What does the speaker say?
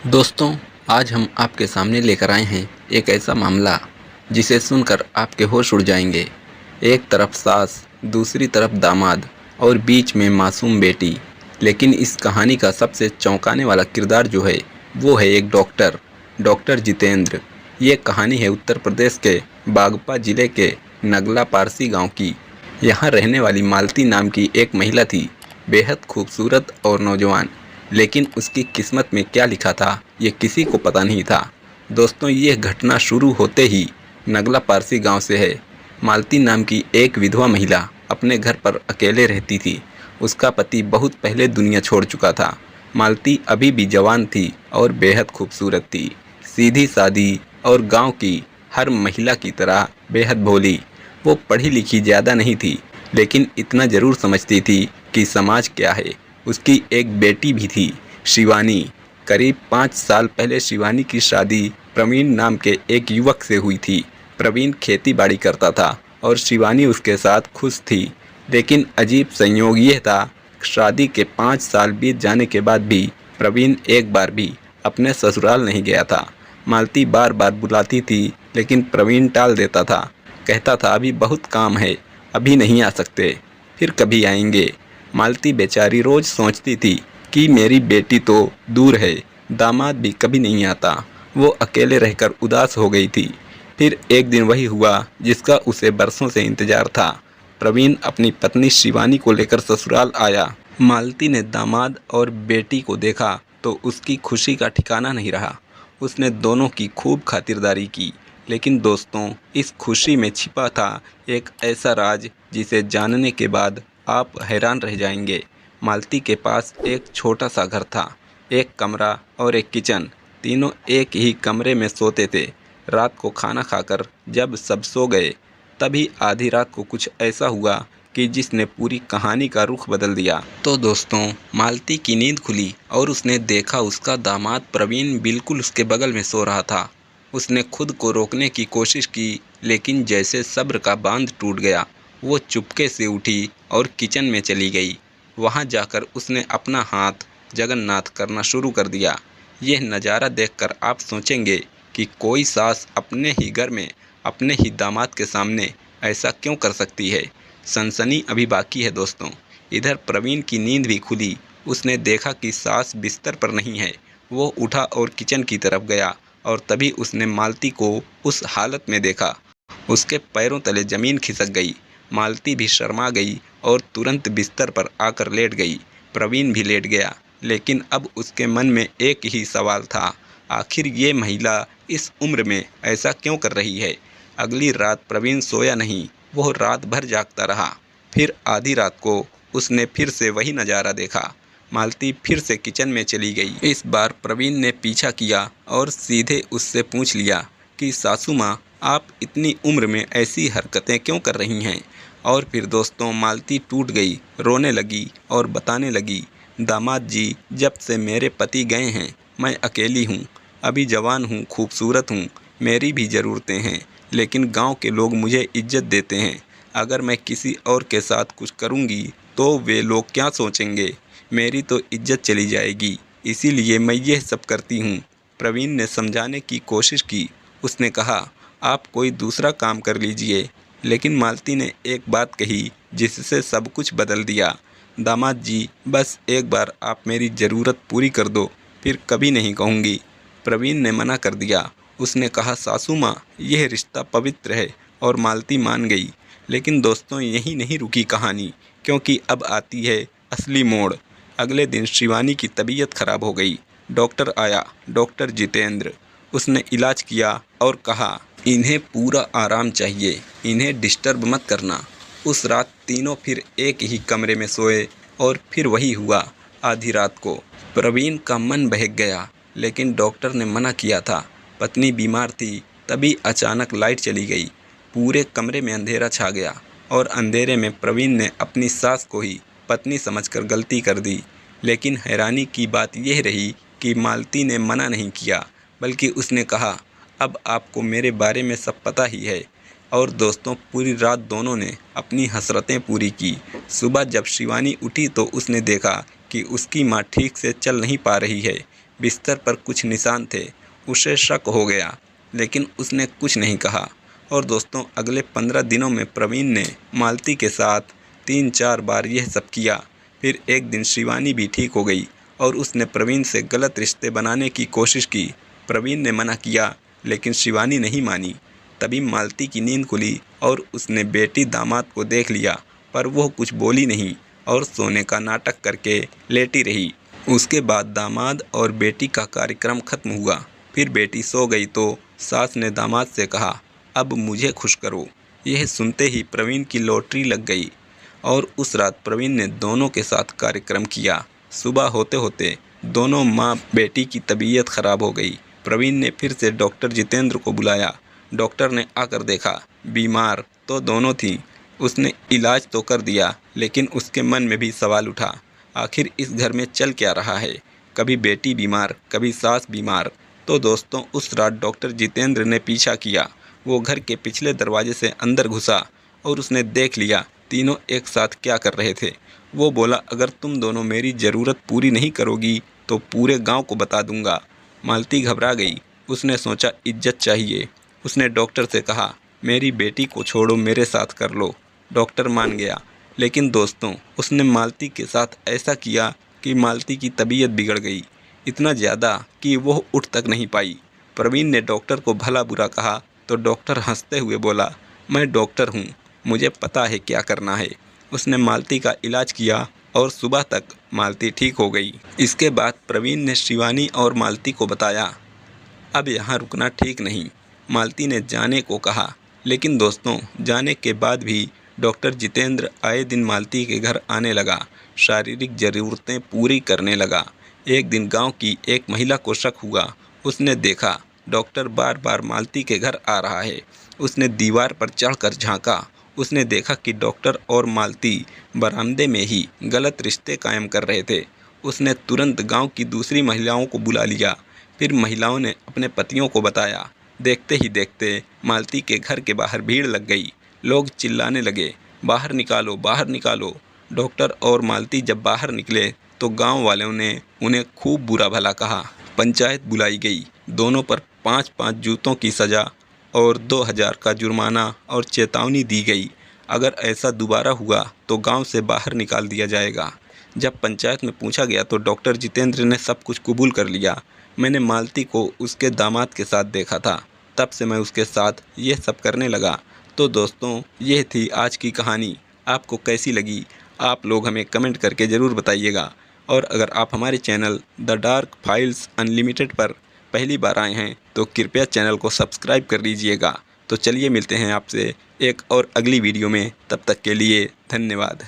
दोस्तों, आज हम आपके सामने लेकर आए हैं एक ऐसा मामला जिसे सुनकर आपके होश उड़ जाएंगे। एक तरफ सास, दूसरी तरफ दामाद और बीच में मासूम बेटी। लेकिन इस कहानी का सबसे चौंकाने वाला किरदार जो है वो है एक डॉक्टर, डॉक्टर जितेंद्र। ये कहानी है उत्तर प्रदेश के बागपा जिले के नगला पारसी गांव की। यहाँ रहने वाली मालती नाम की एक महिला थी, बेहद खूबसूरत और नौजवान। लेकिन उसकी किस्मत में क्या लिखा था ये किसी को पता नहीं था। दोस्तों, ये घटना शुरू होते ही नगला पारसी गांव से है। मालती नाम की एक विधवा महिला अपने घर पर अकेले रहती थी। उसका पति बहुत पहले दुनिया छोड़ चुका था। मालती अभी भी जवान थी और बेहद खूबसूरत थी, सीधी सादी और गांव की हर महिला की तरह बेहद भोली। वो पढ़ी लिखी ज़्यादा नहीं थी, लेकिन इतना ज़रूर समझती थी कि समाज क्या है। उसकी एक बेटी भी थी, शिवानी। करीब 5 साल पहले शिवानी की शादी प्रवीण नाम के एक युवक से हुई थी। प्रवीण खेती बाड़ी करता था और शिवानी उसके साथ खुश थी। लेकिन अजीब संयोग ये था, शादी के 5 साल बीत जाने के बाद भी प्रवीण एक बार भी अपने ससुराल नहीं गया था। मालती बार बार बुलाती थी, लेकिन प्रवीण टाल देता था। कहता था अभी बहुत काम है, अभी नहीं आ सकते, फिर कभी आएंगे। मालती बेचारी रोज सोचती थी कि मेरी बेटी तो दूर है, दामाद भी कभी नहीं आता। वो अकेले रहकर उदास हो गई थी। फिर एक दिन वही हुआ जिसका उसे बरसों से इंतजार था। प्रवीण अपनी पत्नी शिवानी को लेकर ससुराल आया। मालती ने दामाद और बेटी को देखा तो उसकी खुशी का ठिकाना नहीं रहा। उसने दोनों की खूब खातिरदारी की। लेकिन दोस्तों, इस खुशी में छिपा था एक ऐसा राज जिसे जानने के बाद आप हैरान रह जाएंगे। मालती के पास एक छोटा सा घर था, एक कमरा और एक किचन। तीनों एक ही कमरे में सोते थे। रात को खाना खाकर जब सब सो गए, तभी आधी रात को कुछ ऐसा हुआ कि जिसने पूरी कहानी का रुख बदल दिया। तो दोस्तों, मालती की नींद खुली और उसने देखा उसका दामाद प्रवीण बिल्कुल उसके बगल में सो रहा था। उसने खुद को रोकने की कोशिश की, लेकिन जैसे सब्र का बांध टूट गया। वो चुपके से उठी और किचन में चली गई। वहां जाकर उसने अपना हाथ जगन्नाथ करना शुरू कर दिया। यह नज़ारा देखकर आप सोचेंगे कि कोई सास अपने ही घर में अपने ही दामाद के सामने ऐसा क्यों कर सकती है। सनसनी अभी बाकी है दोस्तों। इधर प्रवीण की नींद भी खुली। उसने देखा कि सास बिस्तर पर नहीं है। वो उठा और किचन की तरफ गया और तभी उसने मालती को उस हालत में देखा। उसके पैरों तले जमीन खिसक गई। मालती भी शर्मा गई और तुरंत बिस्तर पर आकर लेट गई। प्रवीण भी लेट गया, लेकिन अब उसके मन में एक ही सवाल था, आखिर ये महिला इस उम्र में ऐसा क्यों कर रही है। अगली रात प्रवीण सोया नहीं, वो रात भर जागता रहा। फिर आधी रात को उसने फिर से वही नज़ारा देखा। मालती फिर से किचन में चली गई। इस बार प्रवीण ने पीछा किया और सीधे उससे पूछ लिया कि सासू माँ, आप इतनी उम्र में ऐसी हरकतें क्यों कर रही हैं। और फिर दोस्तों, मालती टूट गई, रोने लगी और बताने लगी, दामाद जी, जब से मेरे पति गए हैं मैं अकेली हूँ। अभी जवान हूँ, खूबसूरत हूँ, मेरी भी ज़रूरतें हैं, लेकिन गांव के लोग मुझे इज्जत देते हैं। अगर मैं किसी और के साथ कुछ करूँगी तो वे लोग क्या सोचेंगे, मेरी तो इज्जत चली जाएगी। इसीलिए मैं यह सब करती हूँ। प्रवीण ने समझाने की कोशिश की। उसने कहा, आप कोई दूसरा काम कर लीजिए। लेकिन मालती ने एक बात कही जिससे सब कुछ बदल दिया, दामाद जी, बस एक बार आप मेरी ज़रूरत पूरी कर दो, फिर कभी नहीं कहूँगी। प्रवीण ने मना कर दिया। उसने कहा, सासू माँ, यह रिश्ता पवित्र है, और मालती मान गई। लेकिन दोस्तों, यहीं नहीं रुकी कहानी, क्योंकि अब आती है असली मोड़। अगले दिन शिवानी की तबीयत खराब हो गई। डॉक्टर आया, डॉक्टर जितेंद्र। उसने इलाज किया और कहा, इन्हें पूरा आराम चाहिए, इन्हें डिस्टर्ब मत करना। उस रात तीनों फिर एक ही कमरे में सोए और फिर वही हुआ। आधी रात को प्रवीण का मन बहक गया, लेकिन डॉक्टर ने मना किया था। पत्नी बीमार थी। तभी अचानक लाइट चली गई। पूरे कमरे में अंधेरा छा गया और अंधेरे में प्रवीण ने अपनी सास को ही पत्नी समझकर गलती कर दी। लेकिन हैरानी की बात यह रही कि मालती ने मना नहीं किया, बल्कि उसने कहा, अब आपको मेरे बारे में सब पता ही है। और दोस्तों, पूरी रात दोनों ने अपनी हसरतें पूरी की। सुबह जब शिवानी उठी तो उसने देखा कि उसकी माँ ठीक से चल नहीं पा रही है। बिस्तर पर कुछ निशान थे। उसे शक हो गया, लेकिन उसने कुछ नहीं कहा। और दोस्तों, अगले 15 दिनों में प्रवीण ने मालती के साथ 3-4 बार यह सब किया। फिर एक दिन शिवानी भी ठीक हो गई और उसने प्रवीण से गलत रिश्ते बनाने की कोशिश की। प्रवीण ने मना किया, लेकिन शिवानी नहीं मानी। तभी मालती की नींद खुली और उसने बेटी दामाद को देख लिया, पर वह कुछ बोली नहीं और सोने का नाटक करके लेटी रही। उसके बाद दामाद और बेटी का कार्यक्रम खत्म हुआ। फिर बेटी सो गई तो सास ने दामाद से कहा, अब मुझे खुश करो। यह सुनते ही प्रवीण की लॉटरी लग गई और उस रात प्रवीण ने दोनों के साथ कार्यक्रम किया। सुबह होते होते दोनों माँ बेटी की तबीयत खराब हो गई। प्रवीण ने फिर से डॉक्टर जितेंद्र को बुलाया। डॉक्टर ने आकर देखा, बीमार तो दोनों थीं। उसने इलाज तो कर दिया, लेकिन उसके मन में भी सवाल उठा, आखिर इस घर में चल क्या रहा है? कभी बेटी बीमार, कभी सास बीमार। तो दोस्तों, उस रात डॉक्टर जितेंद्र ने पीछा किया। वो घर के पिछले दरवाजे से अंदर घुसा और उसने देख लिया तीनों एक साथ क्या कर रहे थे। वो बोला, अगर तुम दोनों मेरी ज़रूरत पूरी नहीं करोगी तो पूरे गांव को बता दूंगा। मालती घबरा गई। उसने सोचा, इज्जत चाहिए। उसने डॉक्टर से कहा, मेरी बेटी को छोड़ो, मेरे साथ कर लो। डॉक्टर मान गया, लेकिन दोस्तों, उसने मालती के साथ ऐसा किया कि मालती की तबीयत बिगड़ गई। इतना ज़्यादा कि वह उठ तक नहीं पाई। प्रवीण ने डॉक्टर को भला बुरा कहा तो डॉक्टर हंसते हुए बोला, मैं डॉक्टर हूँ, मुझे पता है क्या करना है। उसने मालती का इलाज किया और सुबह तक मालती ठीक हो गई। इसके बाद प्रवीण ने शिवानी और मालती को बताया, अब यहाँ रुकना ठीक नहीं। मालती ने जाने को कहा, लेकिन दोस्तों, जाने के बाद भी डॉक्टर जितेंद्र आए दिन मालती के घर आने लगा, शारीरिक ज़रूरतें पूरी करने लगा। एक दिन गांव की एक महिला को शक हुआ। उसने देखा डॉक्टर बार बार मालती के घर आ रहा है। उसने दीवार पर चढ़कर झांका। उसने देखा कि डॉक्टर और मालती बरामदे में ही गलत रिश्ते कायम कर रहे थे। उसने तुरंत गांव की दूसरी महिलाओं को बुला लिया। फिर महिलाओं ने अपने पतियों को बताया। देखते ही देखते मालती के घर के बाहर भीड़ लग गई। लोग चिल्लाने लगे, बाहर निकालो, बाहर निकालो। डॉक्टर और मालती जब बाहर निकले तो गांव वालों ने उन्हें खूब बुरा भला कहा। पंचायत बुलाई गई। दोनों पर 5-5 जूतों की सज़ा और 2000 का जुर्माना और चेतावनी दी गई। अगर ऐसा दोबारा हुआ तो गांव से बाहर निकाल दिया जाएगा। जब पंचायत में पूछा गया तो डॉक्टर जितेंद्र ने सब कुछ कबूल कर लिया। मैंने मालती को उसके दामाद के साथ देखा था, तब से मैं उसके साथ ये सब करने लगा। तो दोस्तों, यह थी आज की कहानी। आपको कैसी लगी? आप लोग हमें कमेंट करके ज़रूर बताइएगा। और अगर आप हमारे channel the dark files unlimited पर पहली बार आए हैं तो कृपया चैनल को सब्सक्राइब कर लीजिएगा। तो चलिए, मिलते हैं आपसे एक और अगली वीडियो में। तब तक के लिए धन्यवाद।